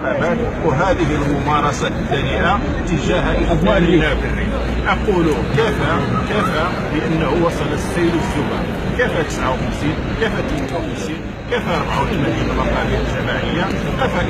الانتخابات وهذه الممارسة الدنيئة تجاه إخواننا في الريف. أقول كفى بأنه وصل السيل الزبر، كفى 59، كفى 52، كفى 84 مقاليد جماعية، كفى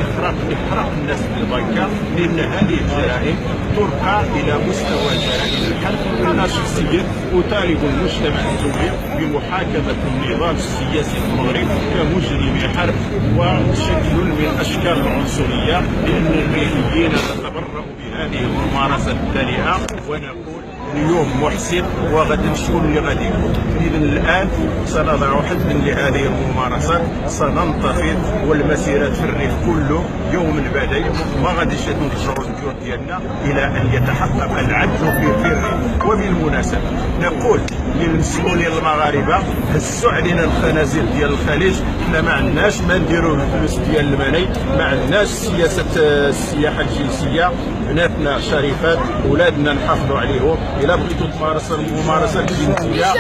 إحراق الناس بالبنكة، لأن هذه الجرائم ترقى إلى مستوى جرائم الحرب. أنا شخصيا أطالب المجتمع الدولي بمحاكمة النظام السياسي في المغرب كمجرم حرب وشكل من أشكال العنصرية، لأن الريفيين نتبرأ بهذه الممارسة الدنيئة ونقول اليوم محسن وغدا شكون اللي غادي يكون. إذا الآن سنضع حدا لهذه الممارسات، سننتفض والمسيرات في الريف كله يوم بعد يوم ما غاديش نرجعوا الجهد ديالنا إلى أن يتحقق العدل في الريف. وبالمناسبة نقول للمسؤولين المغاربة هزوا علينا الخنازير ديال الخليج، حنا ما عندناش ما نديروا بالفلوس ديال المني، ما عندناش سياسة السياحة الجنسية، بناتنا شريفات، ولادنا نحافظوا عليهم. إلا بغيتوا تمارسوا الممارسة الجنسية